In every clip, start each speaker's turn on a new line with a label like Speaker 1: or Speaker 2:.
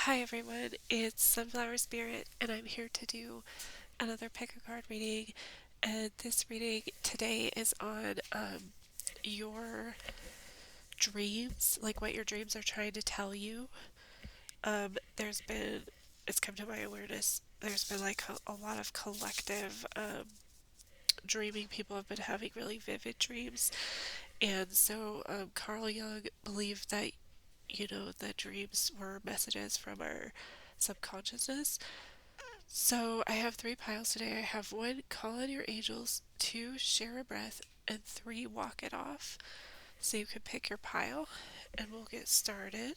Speaker 1: Hi everyone, it's Sunflower Spirit, and I'm here to do another pick a card reading. And this reading today is on your dreams, like what your dreams are trying to tell you. There's been, it's come to my awareness, there's been like a lot of collective dreaming. People have been having really vivid dreams, and so Carl Jung believed that that dreams were messages from our subconsciousness. So I have three piles today. I have one, call on your angels, two, share a breath, and three, walk it off. So you can pick your pile and we'll get started.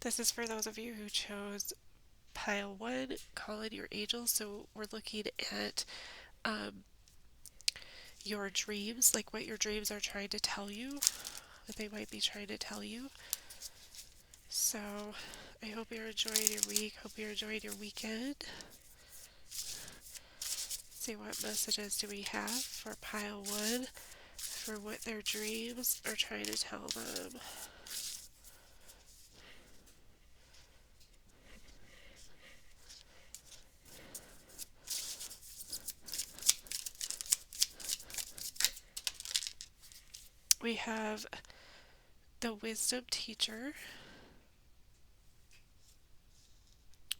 Speaker 1: This is for those of you who chose pile one, call on your angels. So we're looking at um, your dreams, like what your dreams are trying to tell you, what they might be trying to tell you. So I hope you're enjoying your week. Hope you're enjoying your weekend. See what messages do we have for pile one, for what their dreams are trying to tell them. We have the wisdom teacher,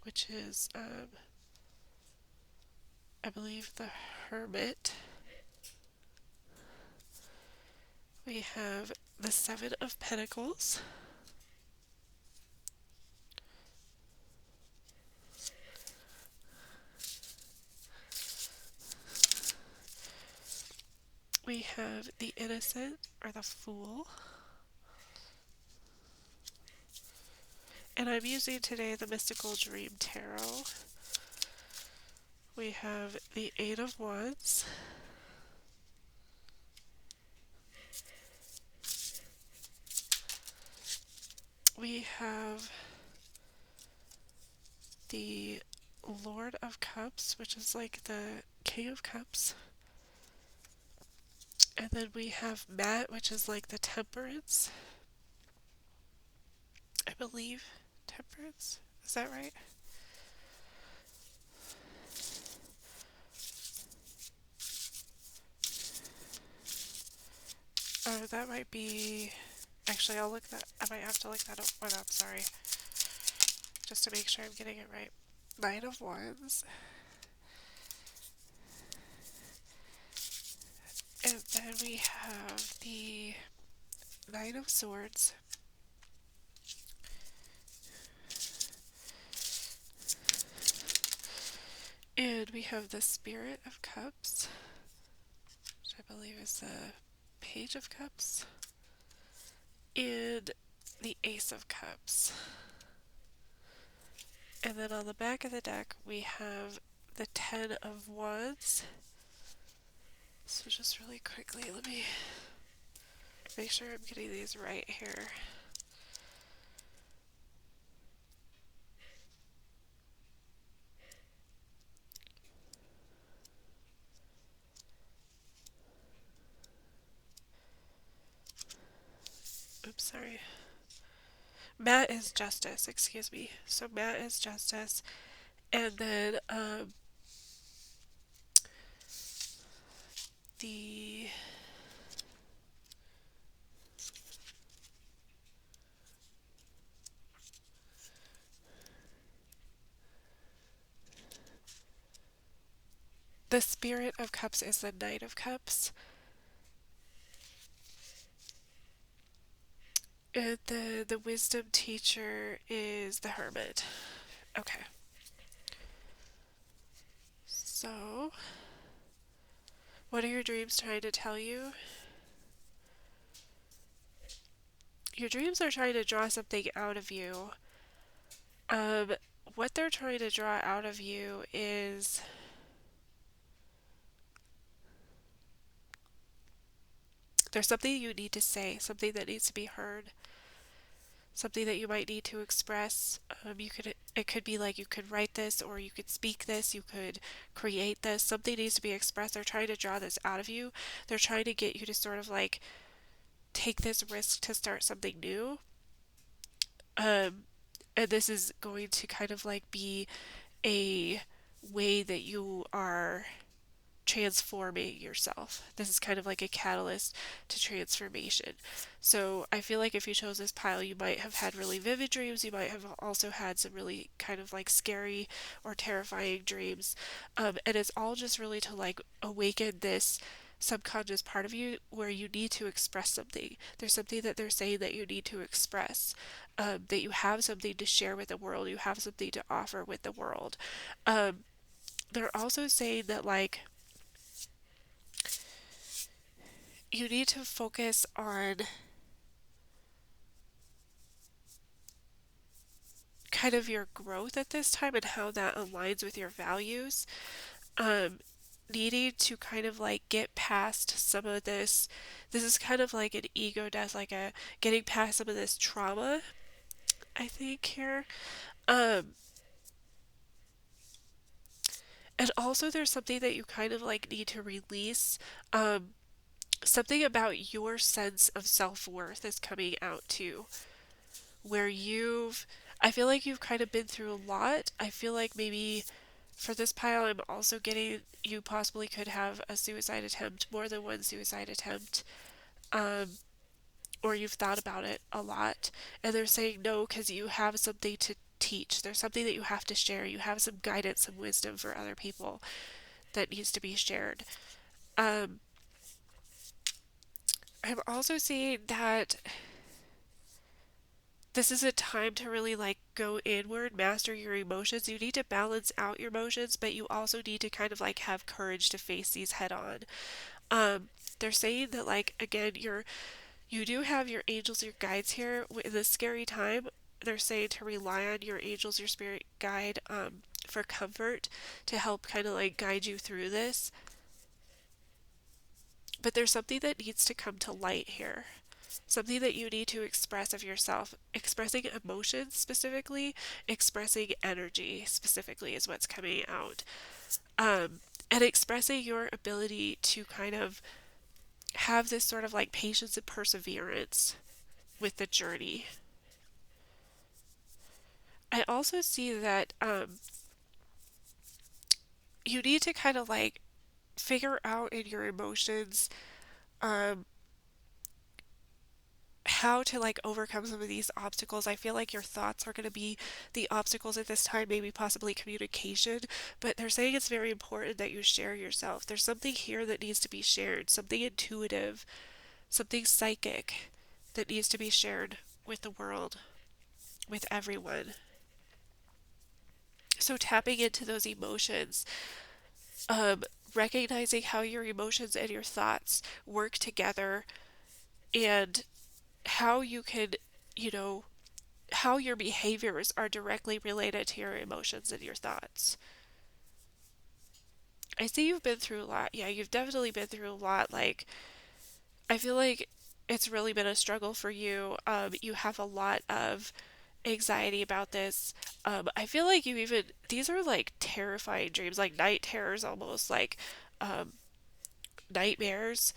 Speaker 1: which is, I believe, the hermit. We have the seven of pentacles. We have the innocent, or the fool. And I'm using today the Mystical Dream Tarot. We have the Eight of Wands. We have the Lord of Cups, which is like the King of Cups. And then we have Matt, which is like the Temperance. I believe. Temperance? Is that right? Oh, that might be... Actually, I'll look that... I might have to look that up. Oh, I'm sorry. Just to make sure I'm getting it right. Nine of Wands. And then we have the Nine of Swords. And we have the Spirit of Cups, which I believe is the Page of Cups. And the Ace of Cups. And then on the back of the deck, we have the Ten of Wands. So just really quickly, let me make sure I'm getting these right here. Oops, sorry. Matt is justice, excuse me. So Matt is justice. And then the Spirit of Cups is the Knight of Cups. And the Wisdom teacher is the Hermit. Okay. So, what are your dreams trying to tell you? Your dreams are trying to draw something out of you. What they're trying to draw out of you is there's something you need to say, something that needs to be heard, something that you might need to express. It could be like you could write this, or you could speak this, you could create this. Something needs to be expressed. They're trying to draw this out of you. They're trying to get you to sort of like take this risk to start something new. Um, and this is going to kind of like be a way that you are transforming yourself. This is kind of like a catalyst to transformation. So I feel like if you chose this pile, you might have had really vivid dreams. You might have also had some really kind of like scary or terrifying dreams. And it's all just really to like awaken this subconscious part of you where you need to express something. There's something that they're saying that you need to express, that you have something to share with the world, you have something to offer with the world. Um, they're also saying that, like, you need to focus on kind of your growth at this time and how that aligns with your values. Um, Needing to kind of like get past some of this. This is kind of like an ego death, like a getting past some of this trauma, I think, here. Um, and also, there's something that you kind of like need to release. Um, Something about your sense of self worth is coming out too, where I feel like you've kind of been through a lot. I feel like maybe for this pile, I'm also getting you possibly could have a suicide attempt, more than one suicide attempt, um, or you've thought about it a lot. And they're saying no because you have something to teach. There's something that you have to share. You have some guidance, some wisdom for other people that needs to be shared. Um, I'm also seeing that this is a time to really like go inward, master your emotions. You need to balance out your emotions, but you also need to kind of like have courage to face these head on. Um, they're saying that, like, again, you do have your angels, your guides here in this scary time. They're saying to rely on your angels, your spirit guide, for comfort, to help kind of like guide you through this. But there's something that needs to come to light here. Something that you need to express of yourself. Expressing emotions specifically, expressing energy specifically is what's coming out. And expressing your ability to kind of have this sort of like patience and perseverance with the journey. I also see that you need to kind of like figure out in your emotions, um, how to like overcome some of these obstacles. I feel like your thoughts are going to be the obstacles at this time, maybe possibly communication, but they're saying it's very important that you share yourself. There's something here that needs to be shared, something intuitive, something psychic that needs to be shared with the world, with everyone. So tapping into those emotions, um, recognizing how your emotions and your thoughts work together, and how you can, you know, how your behaviors are directly related to your emotions and your thoughts. I see you've been through a lot. Yeah, you've definitely been through a lot. Like, I feel like it's really been a struggle for you. You have a lot of anxiety about this. I feel like these are like terrifying dreams, like night terrors almost, like um, nightmares.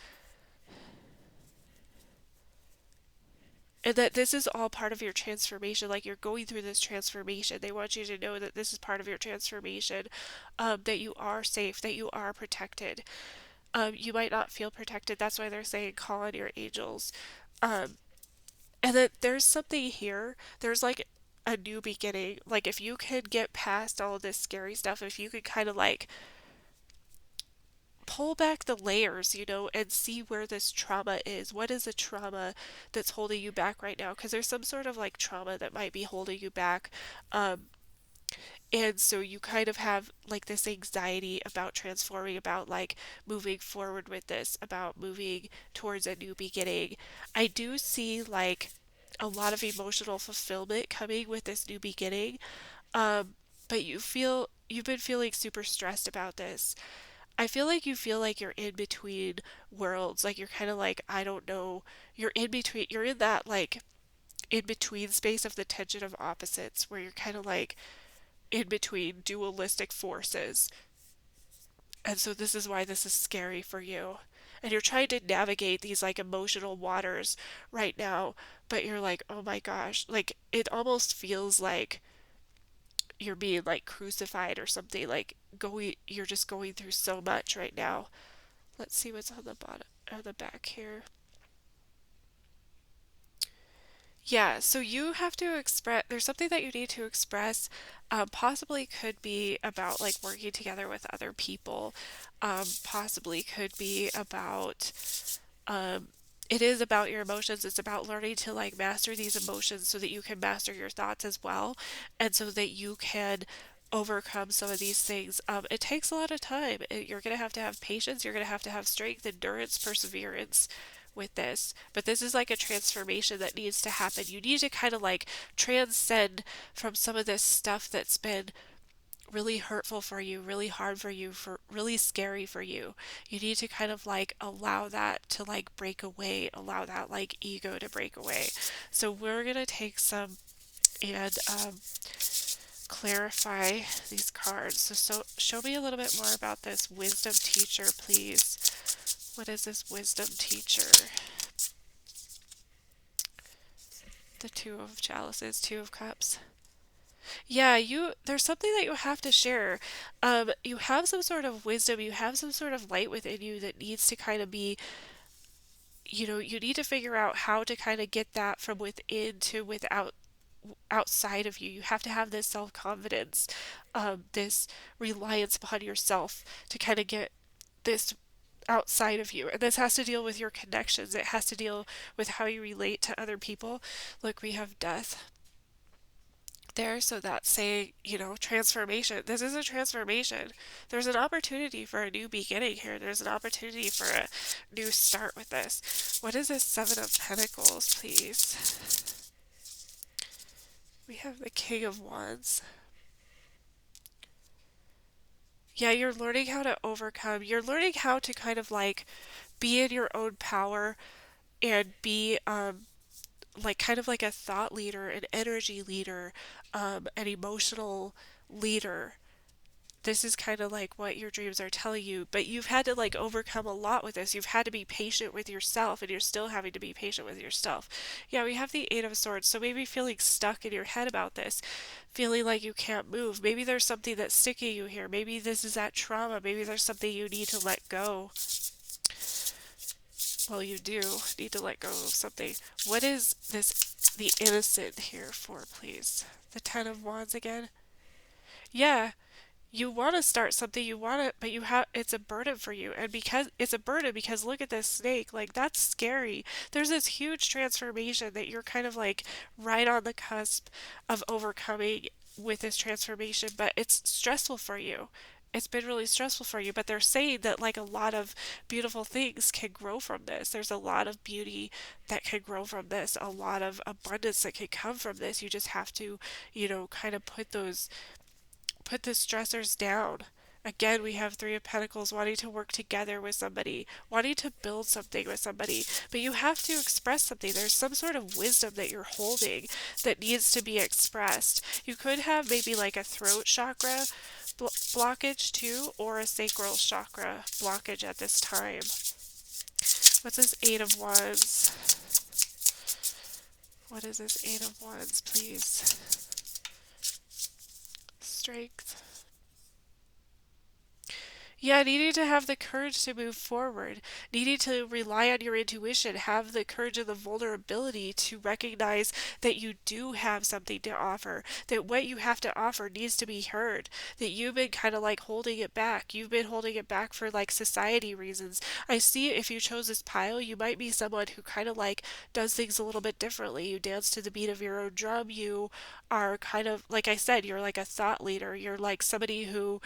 Speaker 1: And that this is all part of your transformation. Like, you're going through this transformation. They want you to know that this is part of your transformation, that you are safe, that you are protected. You might not feel protected. That's why they're saying call on your angels. Um, and that there's something here. There's like a new beginning. Like, if you could get past all of this scary stuff, if you could kind of like pull back the layers, and see where this trauma is. What is the trauma that's holding you back right now? Because there's some sort of like trauma that might be holding you back. Um, and so you kind of have like this anxiety about transforming, about like moving forward with this, about moving towards a new beginning. I do see like a lot of emotional fulfillment coming with this new beginning. Um, but you've been feeling super stressed about this. I feel like you feel like you're in between worlds. Like, you're kind of like, I don't know. You're in that like in between space of the tension of opposites where you're kind of like in between dualistic forces. And so this is why this is scary for you. and you're trying to navigate these like emotional waters right now, but you're like, oh my gosh, like it almost feels like you're being like crucified or something, like you're just going through so much right now. Let's see what's on the bottom or the back here. Yeah, so you have to express, there's something that you need to express, possibly could be about like working together with other people, possibly could be about, um, it is about your emotions. It's about learning to like master these emotions so that you can master your thoughts as well, and so that you can overcome some of these things. It takes a lot of time. You're going to have patience. You're going to have strength, endurance, perseverance with this. But this is like a transformation that needs to happen. You need to kind of like transcend from some of this stuff that's been really hurtful for you, really hard for you, for really scary for you. You need to kind of like allow that to like break away, allow that like ego to break away. So we're going to take some and clarify these cards. So show me a little bit more about this wisdom teacher, please. What is this wisdom teacher? The Two of Chalices, Two of Cups. Yeah, there's something that you have to share. You have some sort of wisdom, you have some sort of light within you that needs to kind of be, you need to figure out how to kind of get that from within to without outside of you. You have to have this self-confidence, this reliance upon yourself to kind of get this outside of you. And this has to deal with your connections. It has to deal with how you relate to other people. Look, we have death there, so that's saying, transformation. This is a transformation. There's an opportunity for a new beginning here. There's an opportunity for a new start with this. What is this Seven of Pentacles, please? We have the King of Wands. Yeah, you're learning how to overcome. You're learning how to kind of like be in your own power and be like kind of like a thought leader, an energy leader, an emotional leader. This is kind of like what your dreams are telling you, but you've had to like overcome a lot with this. You've had to be patient with yourself, and you're still having to be patient with yourself. Yeah, we have the Eight of Swords, so maybe feeling stuck in your head about this, feeling like you can't move. Maybe there's something that's sticking you here. Maybe this is that trauma. Maybe there's something you need to let go. Well, you do need to let go of something. What is this, the innocent here for, please? The Ten of Wands again? Yeah, you want to start something, you want to, but it's a burden for you. And because it's a burden, because look at this snake, like that's scary. There's this huge transformation that you're kind of like right on the cusp of overcoming with this transformation, but it's stressful for you. It's been really stressful for you, but they're saying that like a lot of beautiful things can grow from this. There's a lot of beauty that can grow from this, a lot of abundance that can come from this. You just have to, kind of put the stressors down. Again, we have Three of Pentacles, wanting to work together with somebody, wanting to build something with somebody, but you have to express something. There's some sort of wisdom that you're holding that needs to be expressed. You could have maybe like a throat chakra blockage too, or a sacral chakra blockage at this time. What's this Eight of Wands? What is this Eight of Wands, please? Strength. Yeah, needing to have the courage to move forward, needing to rely on your intuition, have the courage and the vulnerability to recognize that you do have something to offer, that what you have to offer needs to be heard, that you've been kind of like holding it back. You've been holding it back for like society reasons. I see if you chose this pile, you might be someone who kind of like does things a little bit differently. You dance to the beat of your own drum. You are kind of, like I said, you're like a thought leader. You're like somebody who,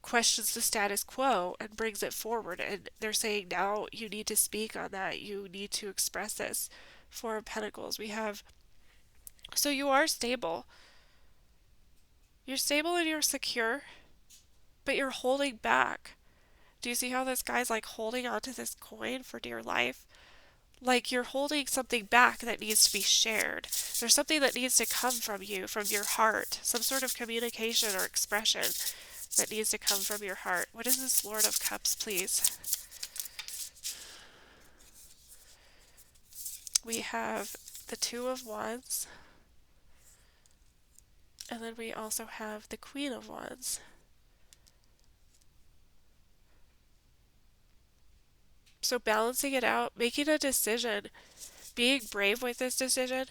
Speaker 1: questions the status quo and brings it forward. And they're saying now you need to speak on that. You need to express this. Four of Pentacles. We have, so you are stable. You're stable and you're secure, but you're holding back. Do you see how this guy's like holding onto this coin for dear life? Like you're holding something back that needs to be shared. There's something that needs to come from you, from your heart, some sort of communication or expression that needs to come from your heart. What is this Lord of Cups, please? We have the Two of Wands, and then we also have the Queen of Wands. So balancing it out, making a decision, being brave with this decision.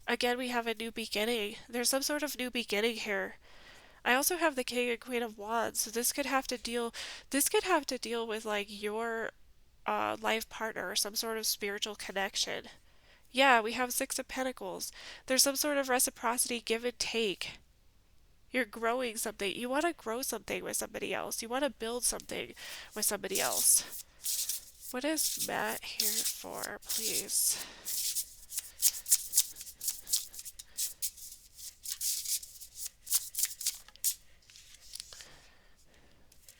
Speaker 1: Again, we have a new beginning. There's some sort of new beginning here. I also have the King and Queen of Wands, so this could have to deal with like your life partner or some sort of spiritual connection. Yeah, we have Six of Pentacles. There's some sort of reciprocity, give and take. You're growing something. You want to grow something with somebody else. You want to build something with somebody else. What is Matt here for, please?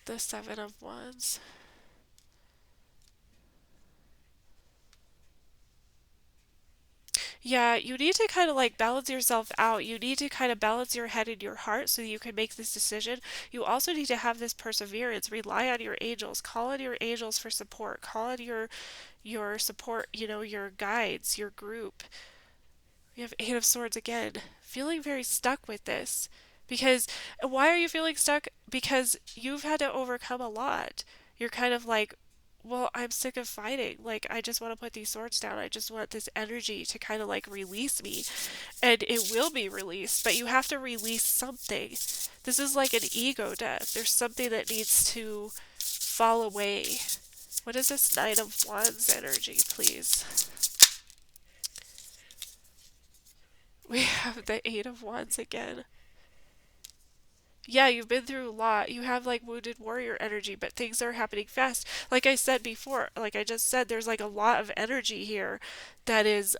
Speaker 1: The Seven of Wands. Yeah, you need to kind of like balance yourself out. You need to kind of balance your head and your heart so that you can make this decision. You also need to have this perseverance. Rely on your angels. Call on your angels for support. Call on your support, your guides, your group. We have Eight of Swords again. Feeling very stuck with this. Because why are you feeling stuck? Because you've had to overcome a lot. You're kind of like, well, I'm sick of fighting. Like, I just want to put these swords down. I just want this energy to kind of like release me. And it will be released, but you have to release something. This is like an ego death. There's something that needs to fall away. What is this Knight of Wands energy, please? We have the Eight of Wands again. Yeah, you've been through a lot. You have like wounded warrior energy, but things are happening fast. Like I said before, like I just said, there's like a lot of energy here that is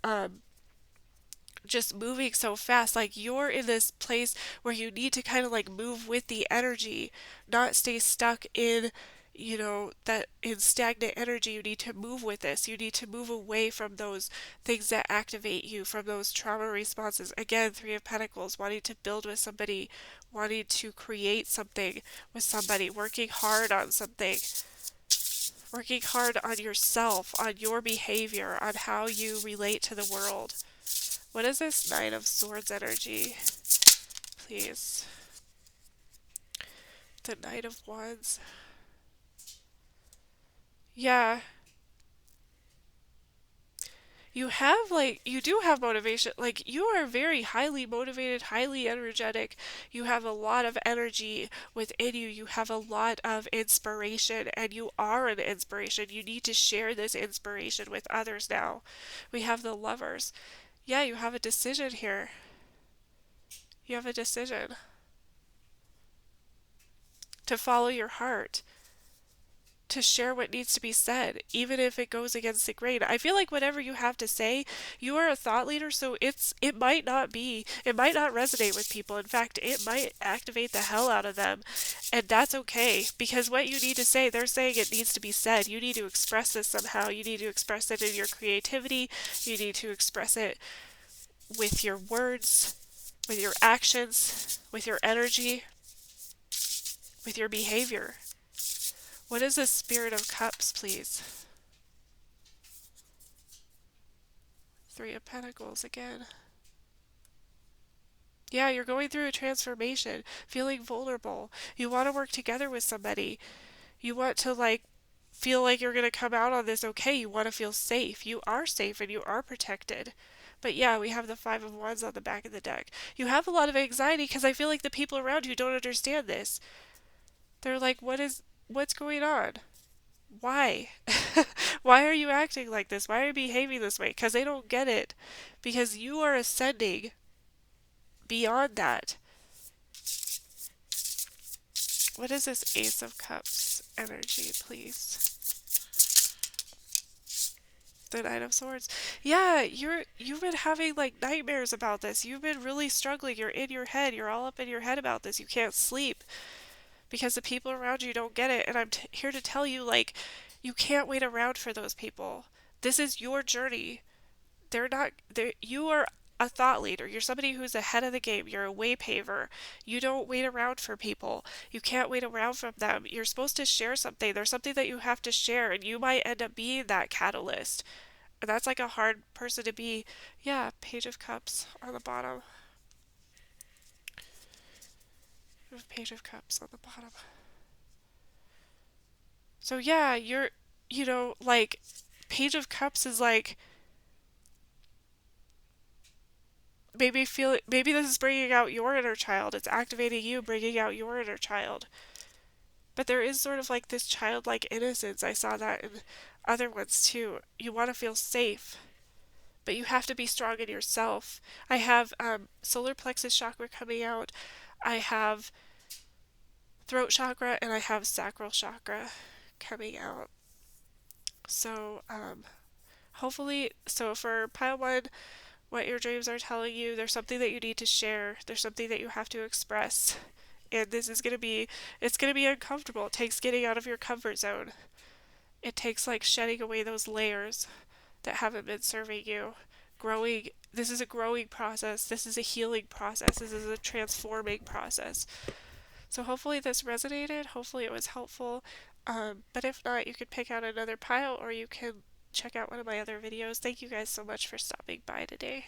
Speaker 1: just moving so fast. Like you're in this place where you need to kind of like move with the energy, not stay stuck in, that in stagnant energy. You need to move with this. You need to move away from those things that activate you, from those trauma responses. Again, Three of Pentacles, wanting to build with somebody, wanting to create something with somebody, working hard on something. Working hard on yourself, on your behavior, on how you relate to the world. What is this Knight of Swords energy? Please. The Knight of Wands. Yeah. You do have motivation. Like, you are very highly motivated, highly energetic. You have a lot of energy within you. You have a lot of inspiration, and you are an inspiration. You need to share this inspiration with others now. We have the Lovers. Yeah, you have a decision here. You have a decision to follow your heart, to share what needs to be said, even if it goes against the grain. I feel like whatever you have to say, you are a thought leader, so it might not resonate with people. In fact, it might activate the hell out of them, and that's okay, because what you need to say, they're saying it needs to be said. You need to express this somehow. You need to express it in your creativity. You need to express it with your words, with your actions, with your energy, with your behavior. What is the Spirit of Cups, please? Three of Pentacles again. Yeah, you're going through a transformation, feeling vulnerable. You want to work together with somebody. You want to feel like you're going to come out on this okay. You want to feel safe. You are safe and you are protected. But yeah, we have the Five of Wands on the back of the deck. You have a lot of anxiety because I feel like the people around you don't understand this. They're like, what's going on? Why? Why are you acting like this? Why are you behaving this way? Because they don't get it. Because you are ascending beyond that. What is this Ace of Cups energy, please? The Knight of Swords. Yeah, you've been having like nightmares about this. You've been really struggling. You're in your head. You're all up in your head about this. You can't sleep because the people around you don't get it. And I'm here to tell you, you can't wait around for those people. This is your journey. You are a thought leader. You're somebody who's ahead of the game. You're a way paver. You don't wait around for people. You can't wait around from them. You're supposed to share something. There's something that you have to share, and you might end up being that catalyst. And that's like a hard person to be. Yeah, Page of Cups on the bottom. Page of Cups on the bottom. So yeah, like, Page of Cups is like, maybe this is bringing out your inner child. It's activating you, bringing out your inner child. But there is sort of like this childlike innocence. I saw that in other ones too. You want to feel safe, but you have to be strong in yourself. I have solar plexus chakra coming out. I have throat chakra, and I have sacral chakra coming out. So hopefully, so for pile one, what your dreams are telling you, there's something that you need to share. There's something that you have to express. And this is going to be, it's going to be uncomfortable. It takes getting out of your comfort zone. It takes like shedding away those layers that haven't been serving you. Growing, this is a growing process. This is a healing process. This is a transforming process. So hopefully this resonated. Hopefully it was helpful. But if not, you could pick out another pile, or you can check out one of my other videos. Thank you guys so much for stopping by today.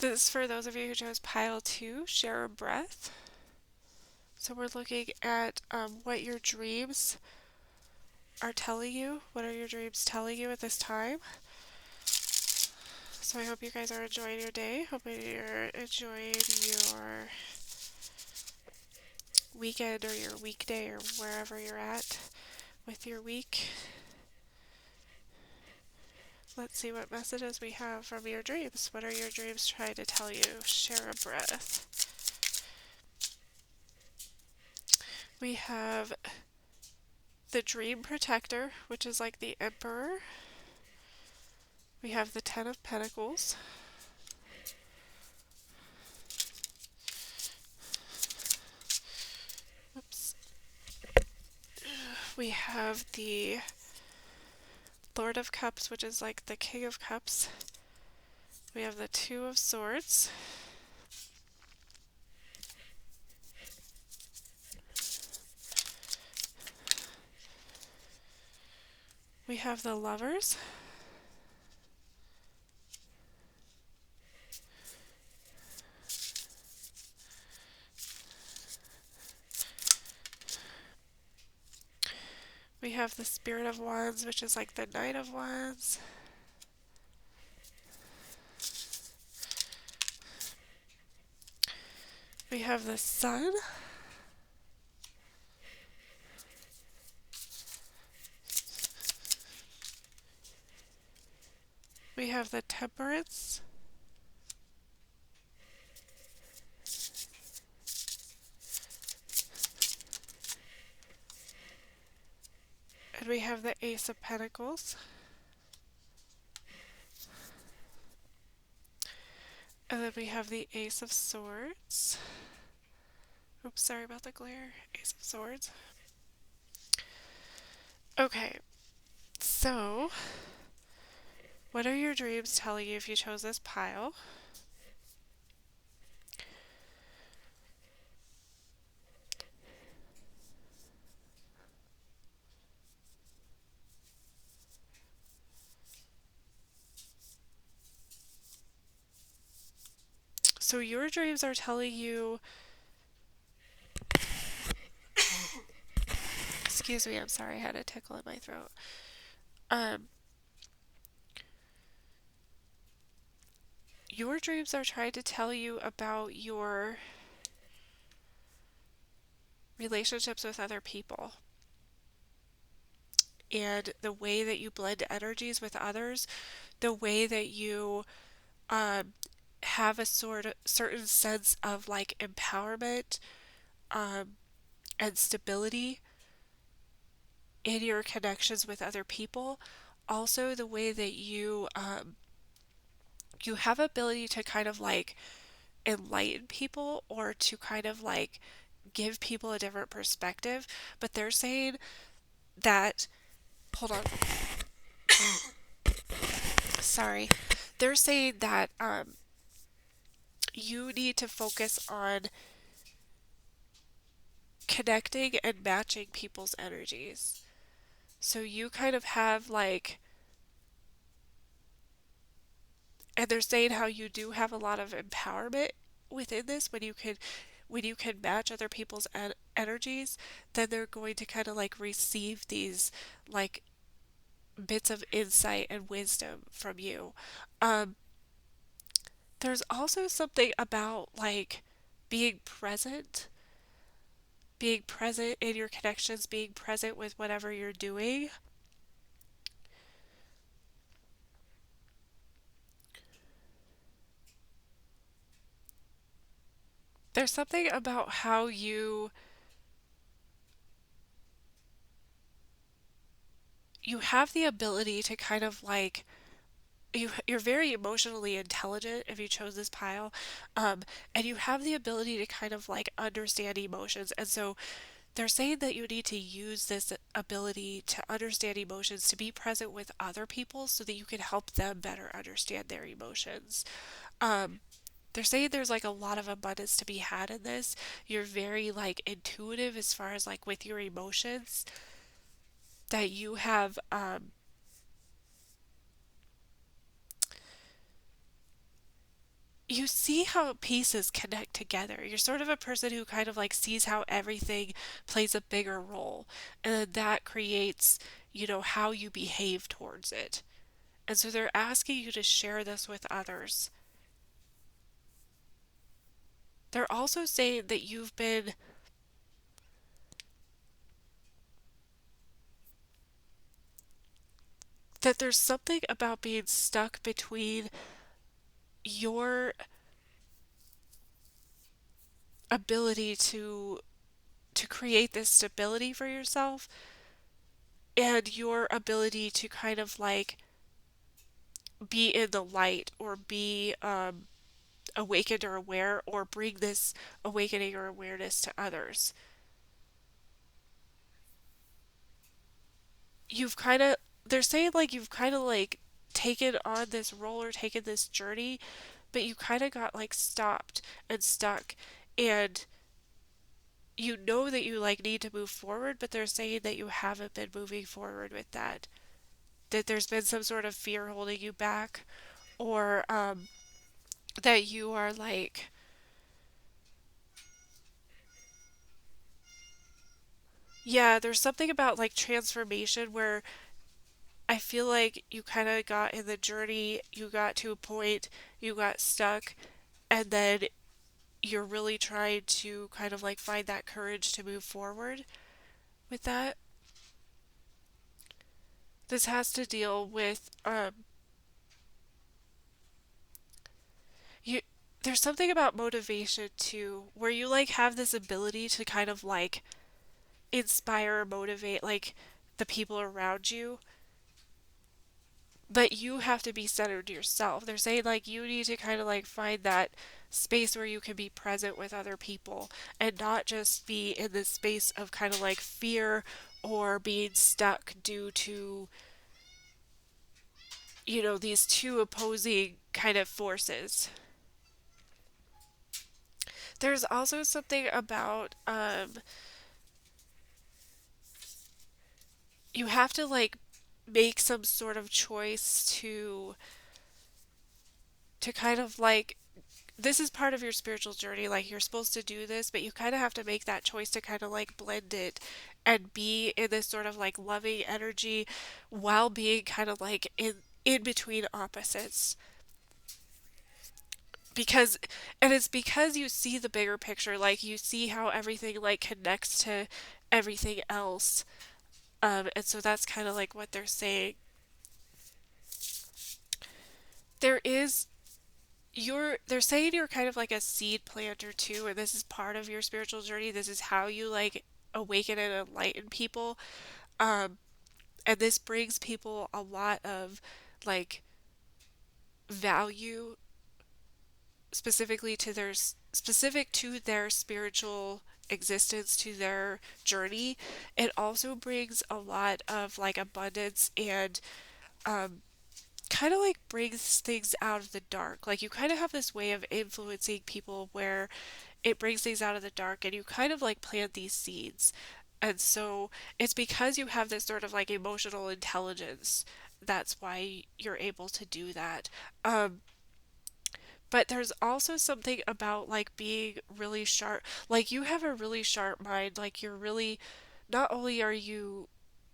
Speaker 1: This is for those of you who chose pile 2, share a breath. So we're looking at what your dreams are telling you. What are your dreams telling you at this time? So I hope you guys are enjoying your day. Hope you're enjoying your weekend or your weekday or wherever you're at with your week. Let's see what messages we have from your dreams. What are your dreams trying to tell you? Share a breath. We have the Dream Protector, which is like the Emperor. We have the Ten of Pentacles. Oops. We have the Lord of Cups, which is like the King of Cups. We have the Two of Swords. We have the Lovers. We have the Spirit of Wands, which is like the Knight of Wands. We have the Sun. We have the Temperance. And we have the Ace of Pentacles. And then we have the Ace of Swords. Oops, sorry about the glare. Ace of Swords. Okay, so what are your dreams telling you if you chose this pile? So your dreams are telling you, excuse me, I'm sorry, I had a tickle in my throat. Um, your dreams are trying to tell you about your relationships with other people and the way that you blend energies with others, the way that you um, have a sort of certain sense of like empowerment um, and stability in your connections with other people. Also, the way that you have ability to kind of like enlighten people or to kind of like give people a different perspective. But they're saying that, hold on, sorry. They're saying that you need to focus on connecting and matching people's energies. So you kind of have like, and they're saying how you do have a lot of empowerment within this when you can match other people's energies, then they're going to kind of like receive these like bits of insight and wisdom from you. Um, there's also something about like being present, being present in your connections, being present with whatever you're doing. There's something about how you have the ability to kind of like you're very emotionally intelligent if you chose this pile, and you have the ability to kind of like understand emotions, and so they're saying that you need to use this ability to understand emotions to be present with other people so that you can help them better understand their emotions. um, they're saying there's like a lot of abundance to be had in this. You're very like intuitive as far as like with your emotions, that you have you see how pieces connect together. You're sort of a person who kind of like sees how everything plays a bigger role, and then that creates, how you behave towards it. And so they're asking you to share this with others. They're also saying that that there's something about being stuck between your ability to create this stability for yourself and your ability to kind of like be in the light or be awakened or aware or bring this awakening or awareness to others. You've kind of, they're saying like you've kind of like taken on this role or taken this journey, but you kind of got like stopped and stuck, and you know that you like need to move forward, but they're saying that you haven't been moving forward with that. That there's been some sort of fear holding you back, or that you are like, yeah, there's something about like transformation where I feel like you kind of got in the journey, you got to a point, you got stuck, and then you're really trying to kind of like find that courage to move forward with that. This has to deal with you there's something about motivation too where you like have this ability to kind of like inspire or motivate like the people around you, but you have to be centered yourself. They're saying like you need to kind of like find that space where you can be present with other people and not just be in this space of kind of like fear or being stuck due to, these two opposing kind of forces. There's also something about you have to like make some sort of choice to kind of like this is part of your spiritual journey. Like you're supposed to do this, but you kind of have to make that choice to kind of like blend it and be in this sort of like loving energy while being kind of like in between opposites. Because and it's because you see the bigger picture, like you see how everything like connects to everything else. And so that's kind of like what they're saying. There is they're saying you're kind of like a seed planter too, and this is part of your spiritual journey. This is how you like awaken and enlighten people. Um, and this brings people a lot of like value specifically to their specific to their spiritual existence, to their journey. It also brings a lot of like abundance and um, kind of like brings things out of the dark. Like you kind of have this way of influencing people where it brings things out of the dark and you kind of like plant these seeds. And so it's because you have this sort of like emotional intelligence. That's why you're able to do that. But there's also something about like being really sharp. Like you have a really sharp mind. Like you're really, not only are you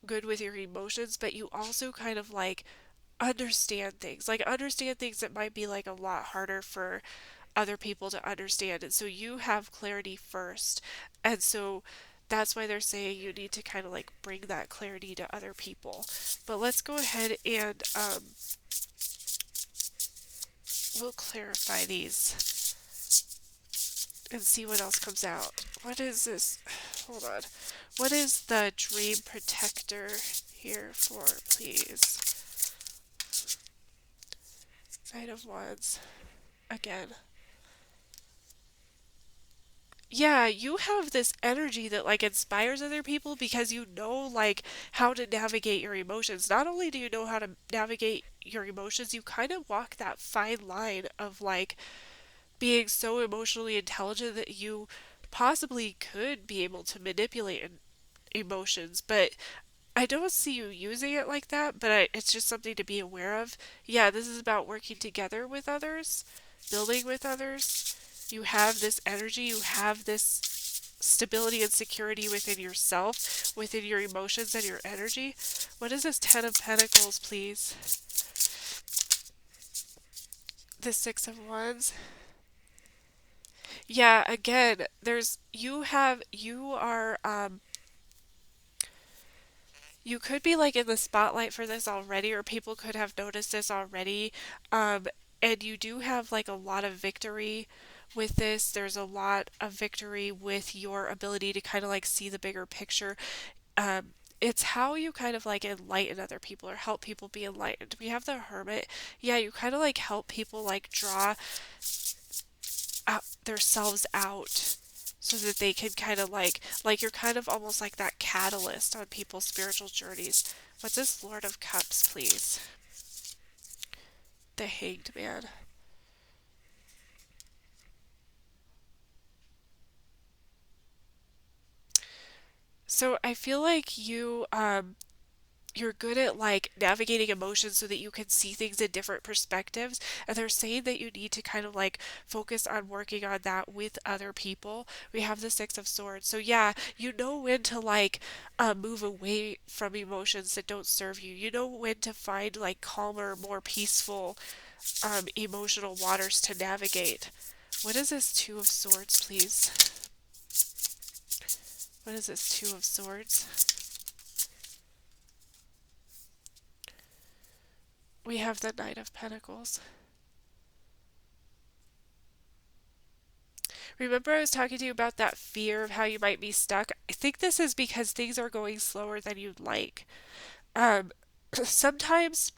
Speaker 1: good with your emotions, but you also kind of like understand things that might be like a lot harder for other people to understand. And so you have clarity first. And so that's why they're saying you need to kind of like bring that clarity to other people. But let's go ahead and we'll clarify these and see what else comes out. What is this? Hold on. What is the dream protector here for, please? Knight of Wands. Again. Yeah, you have this energy that like inspires other people because you know like how to navigate your emotions. Not only do you know how to navigate your emotions, you kind of walk that fine line of like being so emotionally intelligent that you possibly could be able to manipulate emotions, but I don't see you using it like that, but it's just something to be aware of. Yeah, this is about working together with others, building with others. You have this energy, you have this stability and security within yourself, within your emotions and your energy. What is this Ten of Pentacles, please? The Six of Wands. Yeah, again, you are you could be like in the spotlight for this already, or people could have noticed this already. Um, and you do have like a lot of victory with this. There's a lot of victory with your ability to kind of like see the bigger picture. It's how you kind of like enlighten other people or help people be enlightened. We have the Hermit. Yeah, you kind of like help people like draw out themselves out so that they can kind of like you're kind of almost like that catalyst on people's spiritual journeys. What's this Lord of Cups, please? The Hanged Man. So I feel like you're good at like navigating emotions so that you can see things in different perspectives, and they're saying that you need to kind of like focus on working on that with other people. We have the Six of Swords, so yeah, you know when to like move away from emotions that don't serve you. You know when to find like calmer, more peaceful emotional waters to navigate. What is this Two of Swords, please? What is this Two of Swords? We have the Knight of Pentacles. Remember, I was talking to you about that fear of how you might be stuck? I think this is because things are going slower than you'd like. Um, sometimes,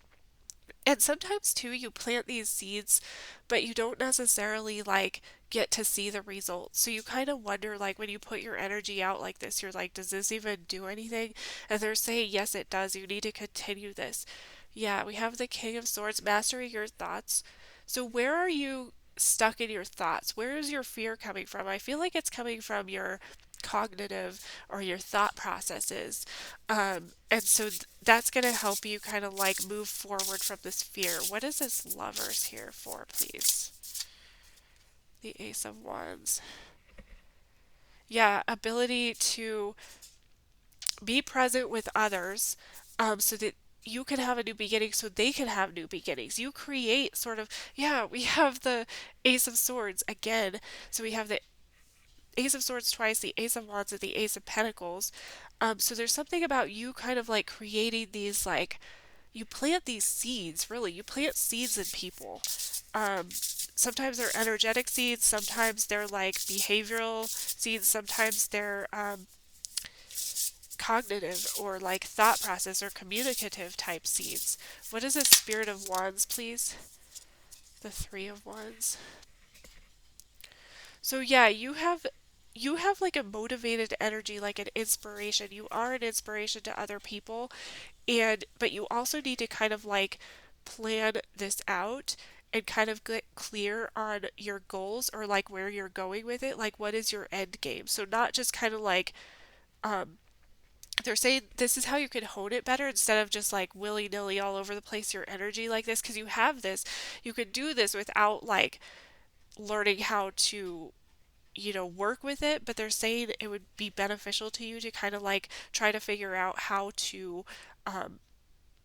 Speaker 1: and sometimes too, you plant these seeds, but you don't necessarily like get to see the results. So you kind of wonder, like, when you put your energy out like this, you're like, does this even do anything? And they're saying, yes, it does. You need to continue this. Yeah, we have the King of Swords, mastering your thoughts. So where are you stuck in your thoughts? Where is your fear coming from? I feel like it's coming from your cognitive or your thought processes. And so that's going to help you kind of like move forward from this fear. What is this Lovers here for, please? The Ace of Wands. Yeah, ability to be present with others, so that you can have a new beginning so they can have new beginnings. You create sort of, yeah, we have the Ace of Swords again. So we have the Ace of Swords twice, the Ace of Wands, and the Ace of Pentacles. So there's something about you kind of like creating these, like, you plant these seeds, really. You plant seeds in people. Sometimes they're energetic seeds, sometimes they're like behavioral seeds, sometimes they're cognitive or like thought process or communicative type seeds. What is a Spirit of Wands, please? The Three of Wands. So yeah, you have like a motivated energy, like an inspiration. You are an inspiration to other people, and but you also need to kind of like plan this out and kind of get clear on your goals or like where you're going with it, like what is your end game. So not just kind of like um they're saying this is how you can hone it better instead of just like willy-nilly all over the place your energy like this, because you have this, you could do this without like learning how to, work with it, but they're saying it would be beneficial to you to kind of like try to figure out how to um,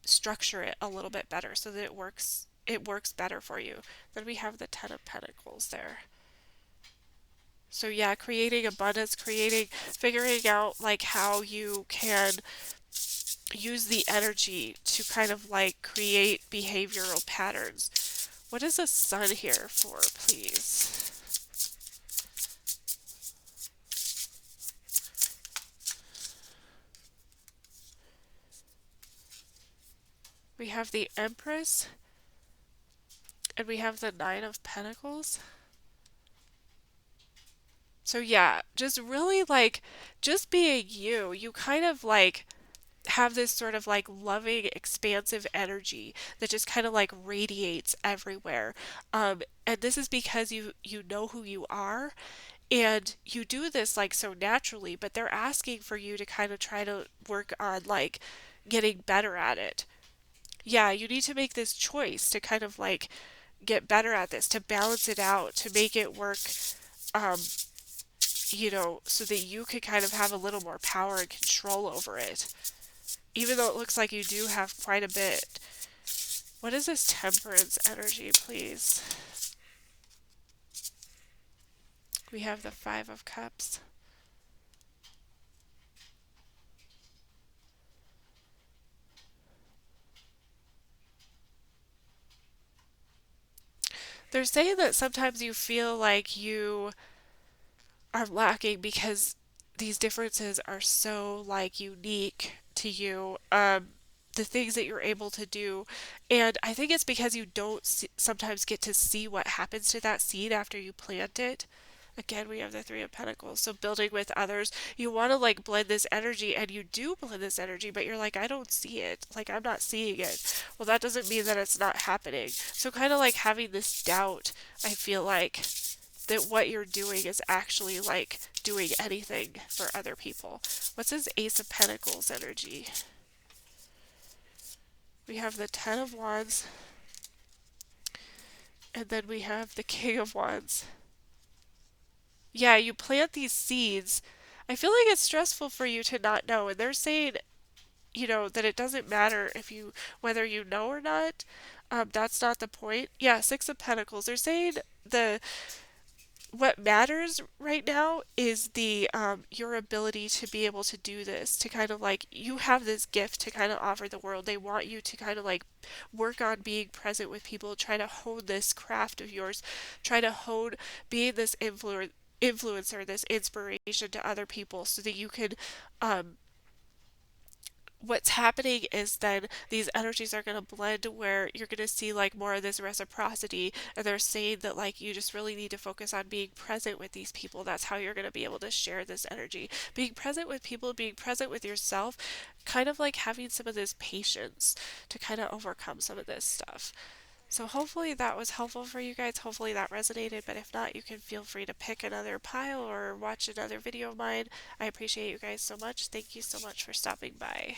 Speaker 1: structure it a little bit better so that it works better for you. Then we have the Ten of Pentacles there. So yeah, creating abundance, figuring out like how you can use the energy to kind of like create behavioral patterns. What is the Sun here for, please? We have the Empress and we have the Nine of Pentacles. So yeah, just really like just being you. You kind of like have this sort of like loving, expansive energy that just kind of like radiates everywhere. And this is because you know who you are, and you do this like so naturally, but they're asking for you to kind of try to work on like getting better at it. Yeah, you need to make this choice to kind of like get better at this, to balance it out, to make it work, um, so that you could kind of have a little more power and control over it. Even though it looks like you do have quite a bit. What is this Temperance energy, please? We have the Five of Cups. They're saying that sometimes you feel like you are lacking because these differences are so like unique to you. The things that you're able to do, and I think it's because you don't sometimes get to see what happens to that seed after you plant it. Again, we have the Three of Pentacles. So building with others, you want to like blend this energy, and you do blend this energy, but you're like, I don't see it. Like, I'm not seeing it. Well, that doesn't mean that it's not happening. So kind of like having this doubt, I feel like, that what you're doing is actually like doing anything for other people. What's his Ace of Pentacles energy? We have the Ten of Wands, and then we have the King of Wands. Yeah, you plant these seeds. I feel like it's stressful for you to not know, and they're saying, that it doesn't matter if you whether you know or not. That's not the point. Yeah, Six of Pentacles. They're saying the what matters right now is the your ability to be able to do this, to kind of like you have this gift to kind of offer the world. They want you to kind of like work on being present with people, try to hone this craft of yours, try to hone being this influencer, this inspiration to other people, so that you could um what's happening is then these energies are going to blend where you're going to see like more of this reciprocity, and they're saying that like you just really need to focus on being present with these people. That's how you're going to be able to share this energy, being present with people, being present with yourself, kind of like having some of this patience to kind of overcome some of this stuff. So hopefully that was helpful for you guys. Hopefully that resonated, but if not, you can feel free to pick another pile or watch another video of mine. I appreciate you guys so much. Thank you so much for stopping by.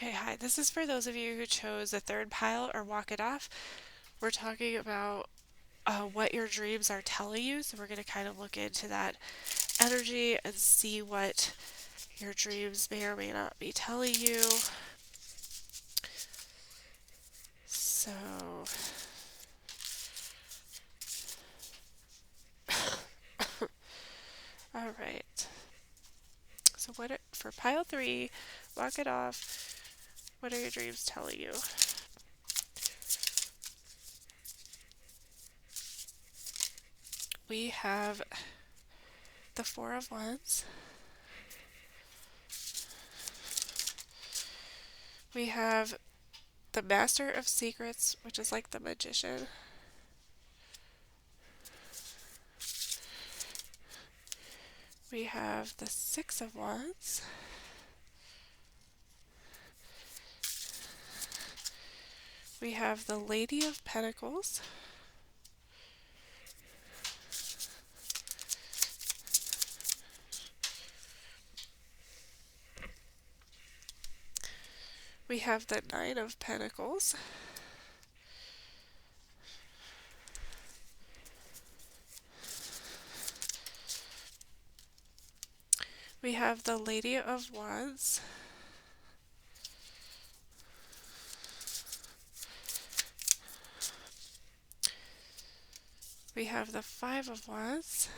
Speaker 1: Okay, hi. This is for those of you who chose the third pile or walk it off. We're talking about what your dreams are telling you. So we're going to kind of look into that energy and see what your dreams may or may not be telling you. So, all right. So for pile three, walk it off. What are your dreams telling you? We have the Four of Wands. We have the Master of Secrets, which is like the magician. We have the Six of Wands. We have the Lady of Pentacles. We have the Nine of Pentacles. We have the Lady of Wands. We have the Five of Wands.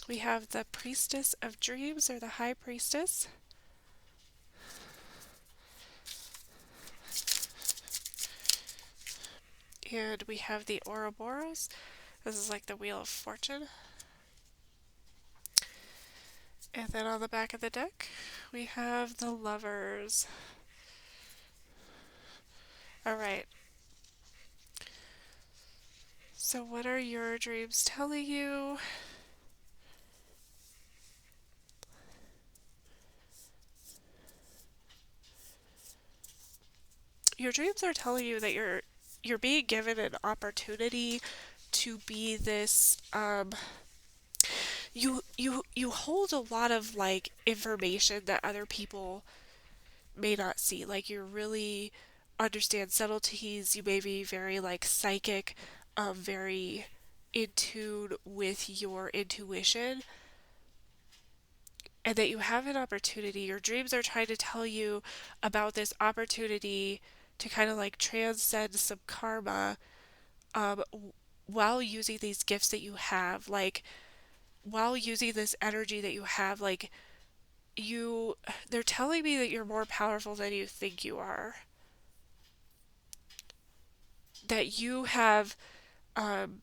Speaker 1: We have the Priestess of Dreams, or the High Priestess. And we have the Ouroboros. This is like the Wheel of Fortune. And then on the back of the deck, we have the Lovers. Alright, so what are your dreams telling you? Your dreams are telling you that you're being given an opportunity to be this you hold a lot of like information that other people may not see. Like you really understand subtleties. You may be very like psychic, very in tune with your intuition, and that you have an opportunity. Your dreams are trying to tell you about this opportunity to kind of like transcend some karma, um, while using these gifts that you have, like while using this energy that you have, like you they're telling me that you're more powerful than you think you are, that you have um,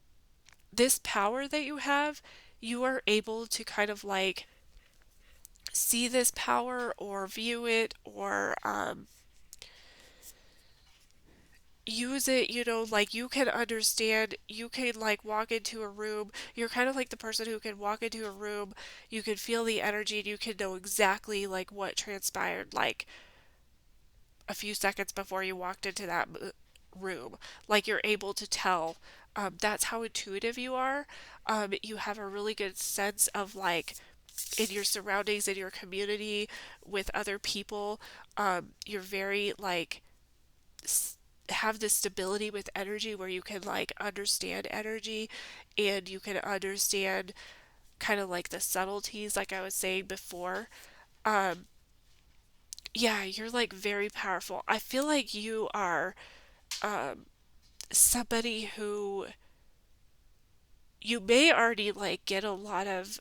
Speaker 1: this power that you have. You are able to kind of like see this power or view it or use it, like you can understand, you can like walk into a room. You're kind of like the person who can walk into a room, you can feel the energy, and you can know exactly like what transpired like a few seconds before you walked into that room. Like you're able to tell. That's how intuitive you are. You have a really good sense of like in your surroundings, in your community, with other people. You're very like have this stability with energy where you can like understand energy, and you can understand kind of like the subtleties, like I was saying before. Um, yeah, you're like very powerful. I feel like you are um, somebody who you may already like get a lot of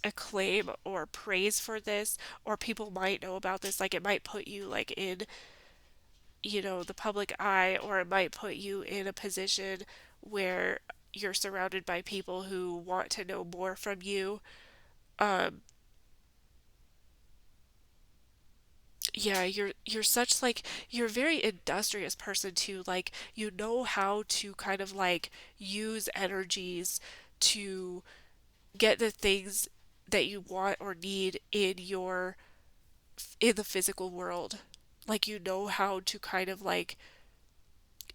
Speaker 1: acclaim or praise for this, or people might know about this. Like it might put you like in, the public eye, or it might put you in a position where you're surrounded by people who want to know more from you. Um, yeah, you're such like you're a very industrious person too. Like you know how to kind of like use energies to get the things that you want or need in the physical world. Like you know how to kind of like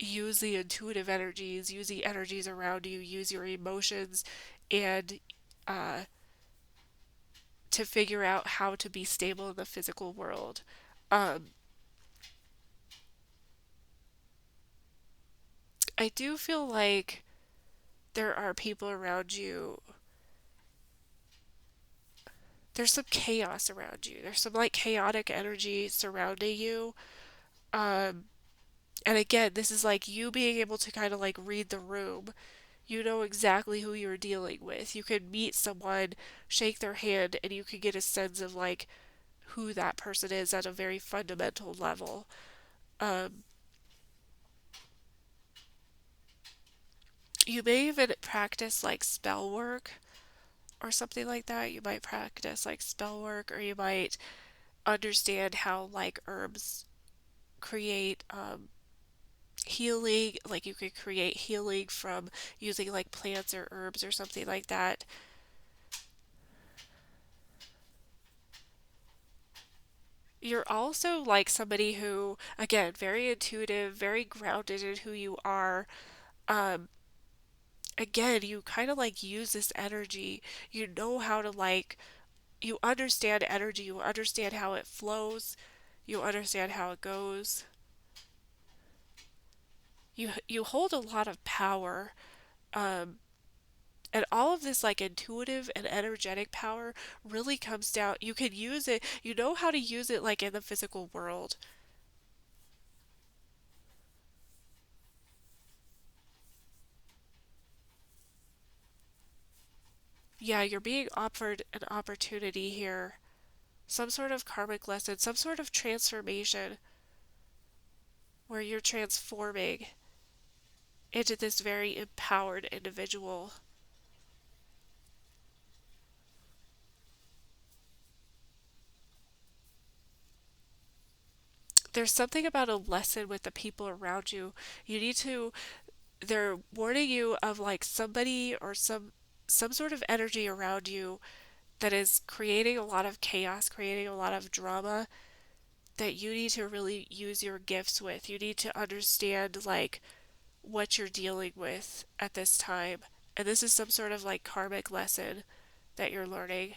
Speaker 1: use the intuitive energies, use the energies around you, use your emotions, and uh, to figure out how to be stable in the physical world. Um, I do feel like there are people around you, there's some chaos around you. There's some like chaotic energy surrounding you. Um, and again, this is like you being able to kind of like read the room. You know exactly who you're dealing with. You could meet someone, shake their hand, and you could get a sense of like who that person is at a very fundamental level. Um, you may even practice like spell work or something like that. You might practice like spell work, or you might understand how like herbs create healing. Like you could create healing from using like plants or herbs or something like that. You're also like somebody who, again, very intuitive, very grounded in who you are. Um, Again, you kind of like use this energy. You know how to like, you understand energy, you understand how it flows, you understand how it goes. You hold a lot of power. Um, and all of this like intuitive and energetic power really comes down. You can use it. You know how to use it like in the physical world. Yeah, you're being offered an opportunity here, some sort of karmic lesson, some sort of transformation where you're transforming into this very empowered individual. There's something about a lesson with the people around you. You need to, they're warning you of like somebody or some sort of energy around you that is creating a lot of chaos, creating a lot of drama that you need to really use your gifts with. You need to understand like what you're dealing with at this time. And this is some sort of like karmic lesson that you're learning.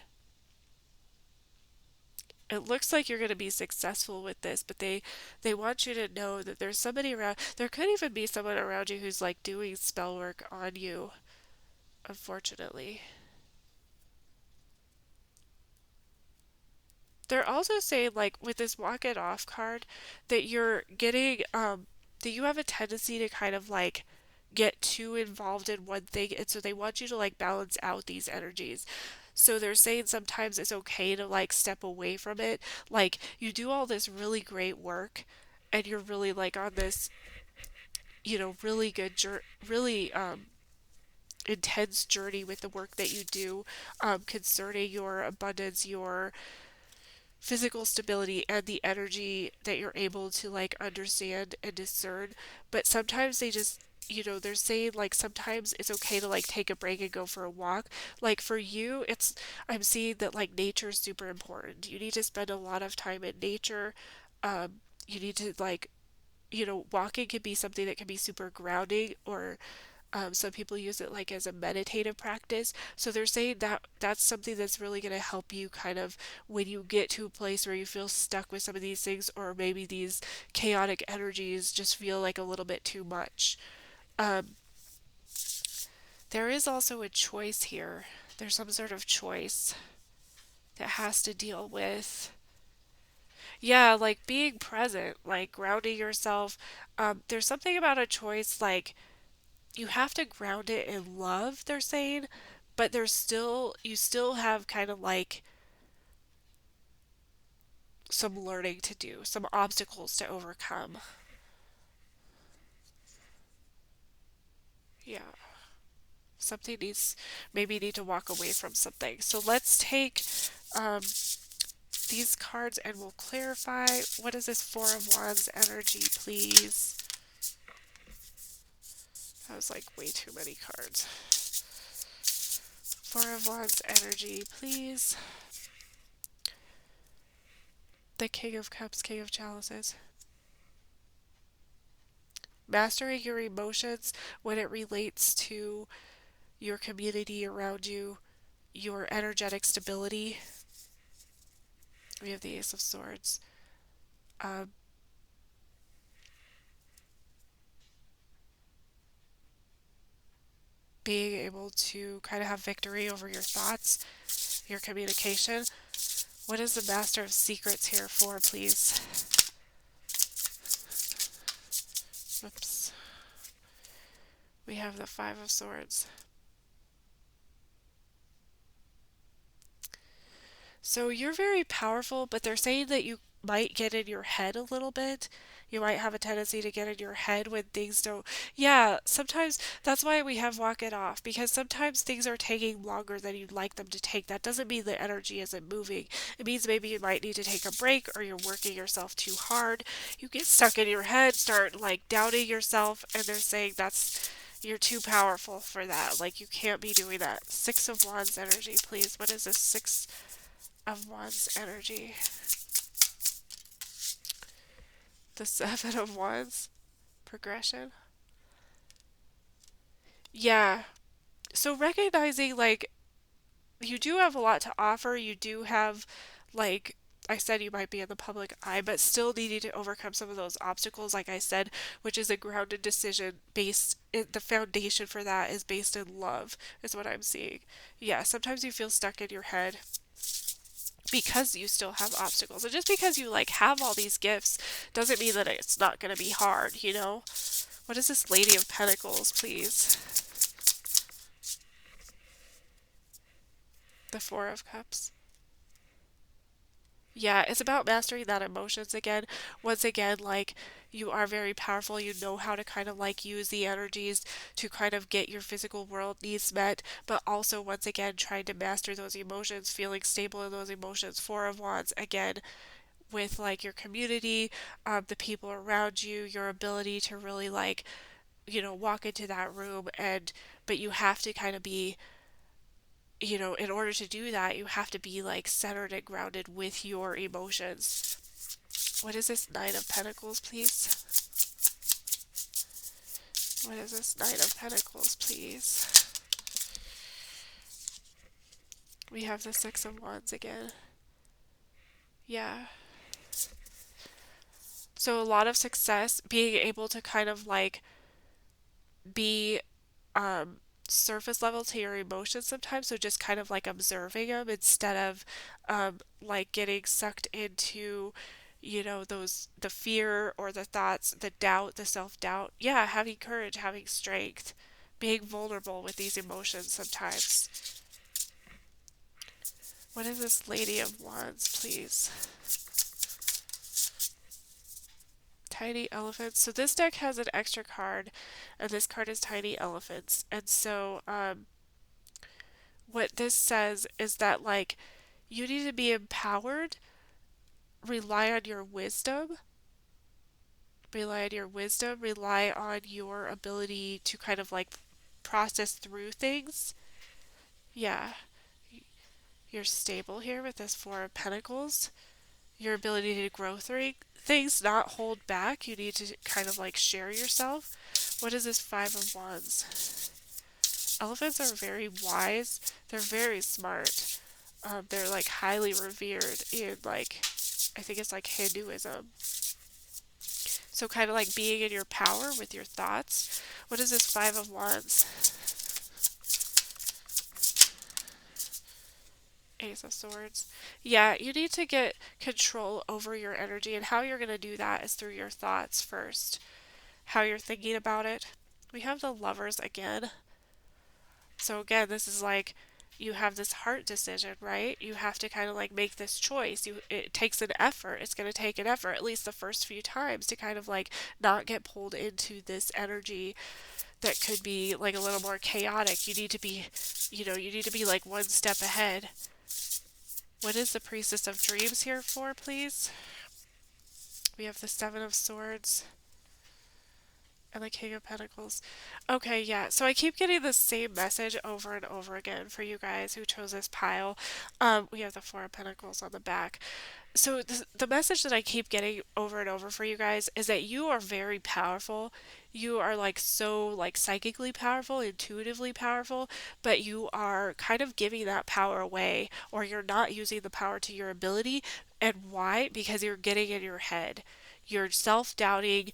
Speaker 1: It looks like you're going to be successful with this, but they want you to know that there's somebody around. There could even be someone around you who's like doing spell work on you, unfortunately. They're also saying like with this walk it off card that you're getting that you have a tendency to kind of like get too involved in one thing, and so they want you to like balance out these energies. So they're saying sometimes it's okay to like step away from it. Like you do all this really great work and you're really like on this, really good really intense journey with the work that you do concerning your abundance, your physical stability, and the energy that you're able to like understand and discern. But sometimes they just, they're saying like sometimes it's okay to like take a break and go for a walk. Like for you, I'm seeing that like nature is super important. You need to spend a lot of time in nature. You need to like, walking can be something that can be super grounding, or some people use it like as a meditative practice. So they're saying that that's something that's really going to help you kind of when you get to a place where you feel stuck with some of these things, or maybe these chaotic energies just feel like a little bit too much. Um, there is also a choice here. There's some sort of choice that has to deal with, yeah, like being present, like grounding yourself. There's something about a choice like you have to ground it in love, they're saying, but you still have kind of like some learning to do, some obstacles to overcome. Yeah. Something needs, maybe you need to walk away from something. So let's take um, these cards and we'll clarify. What is this Four of Wands energy, please? That was like way too many cards. Four of Wands energy, please. The King of Cups, King of Chalices. Mastering your emotions when it relates to your community around you, your energetic stability. We have the Ace of Swords. Um, Being able to kind of have victory over your thoughts, your communication. What is the Master of Secrets here for, please? Oops. We have the Five of Swords. So you're very powerful, but they're saying that you might get in your head a little bit. You might have a tendency to get in your head when things don't. Yeah, sometimes that's why we have walk it off, because sometimes things are taking longer than you'd like them to take. That doesn't mean the energy isn't moving. It means maybe you might need to take a break, or you're working yourself too hard. You get stuck in your head, start like doubting yourself, and they're saying that's. You're too powerful for that. Like, you can't be doing that. Six of Wands energy, please. What is this? Six of Wands energy. The Seven of Wands progression. Yeah. So recognizing like you do have a lot to offer. You do have like I said, you might be in the public eye, but still needing to overcome some of those obstacles, like I said, which is a grounded decision based, the foundation for that is based in love, is what I'm seeing. Yeah, sometimes you feel stuck in your head because you still have obstacles. And just because you like have all these gifts doesn't mean that it's not going to be hard, you know? What is this Lady of Pentacles, please? The Four of Cups. Yeah, it's about mastering that emotions again. Once again, like you are very powerful. You know how to kind of like use the energies to kind of get your physical world needs met, but also once again trying to master those emotions, feeling stable in those emotions. Four of Wands again with like your community, the people around you, your ability to really like, walk into that room and but you have to kind of be, in order to do that, you have to be like centered and grounded with your emotions. What is this Nine of Pentacles, please? What is this Nine of Pentacles, please? We have the Six of Wands again. Yeah. So a lot of success, being able to kind of like be um surface level to your emotions sometimes, so just kind of like observing them instead of like getting sucked into those the fear or the thoughts, the doubt, the self-doubt. Yeah, having courage, having strength, being vulnerable with these emotions sometimes. What is this Lady of Wands, please? Tiny elephants. So this deck has an extra card, and this card is tiny elephants. And so what this says is that like you need to be empowered, rely on your wisdom, rely on your ability to kind of like process through things. Yeah, you're stable here with this Four of Pentacles. Your ability to grow through things, not hold back. You need to kind of like share yourself. What is this Five of Wands? Elephants are very wise. They're very smart. They're like highly revered in like, I think it's like Hinduism. So kind of like being in your power with your thoughts. What is this Five of Wands? Ace of Swords. Yeah, you need to get control over your energy, and how you're going to do that is through your thoughts first. How you're thinking about it. We have the Lovers again. So again, this is like you have this heart decision, right? You have to kind of like make this choice. It takes an effort. It's going to take an effort at least the first few times to kind of like not get pulled into this energy that could be like a little more chaotic. You need to be like one step ahead. What is the Priestess of Dreams here for, please? We have the Seven of Swords And the King of Pentacles. Okay, yeah. So I keep getting the same message over and over again for you guys who chose this pile. We have the Four of Pentacles on the back. So the message that I keep getting over and over for you guys is that you are very powerful. You are like so like psychically powerful, intuitively powerful, but you are kind of giving that power away, or you're not using the power to your ability. And why? Because you're getting in your head. You're self-doubting.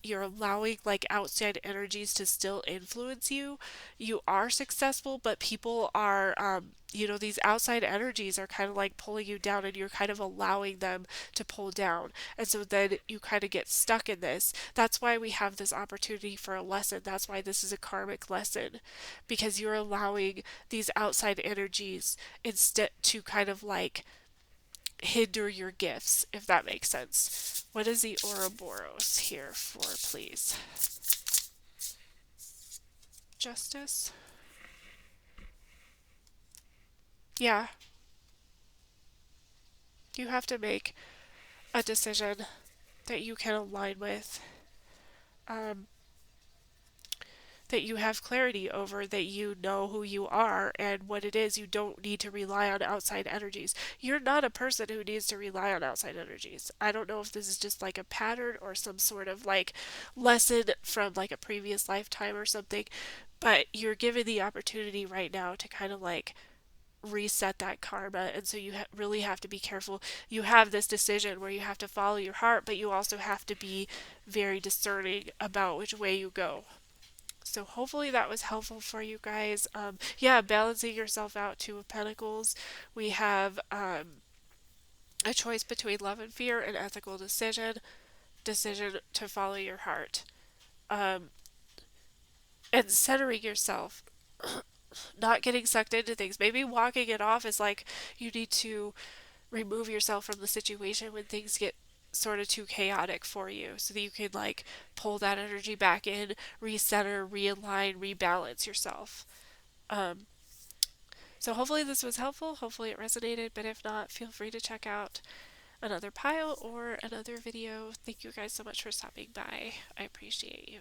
Speaker 1: You're allowing like outside energies to still influence you. You are successful, but people are, these outside energies are kind of like pulling you down, and you're kind of allowing them to pull down. And so then you kind of get stuck in this. That's why we have this opportunity for a lesson. That's why this is a karmic lesson, because you're allowing these outside energies instead to kind of like hinder your gifts, if that makes sense. What is the Ouroboros here for, please? Justice? Yeah, you have to make a decision that you can align with, um, that you have clarity over, that you know who you are and what it is. You don't need to rely on outside energies. You're not a person who needs to rely on outside energies. I don't know if this is just like a pattern or some sort of like lesson from like a previous lifetime or something, but you're given the opportunity right now to kind of like reset that karma. And so you really have to be careful. You have this decision where you have to follow your heart, but you also have to be very discerning about which way you go. So hopefully that was helpful for you guys. Yeah, balancing yourself out, Two of Pentacles. We have a choice between love and fear, an ethical decision to follow your heart, um, and centering yourself, not getting sucked into things. Maybe walking it off is like you need to remove yourself from the situation when things get sort of too chaotic for you, so that you can like pull that energy back in, recenter, realign, rebalance yourself. Um, so hopefully this was helpful. Hopefully it resonated, but if not, feel free to check out another pile or another video. Thank you guys so much for stopping by. I appreciate you.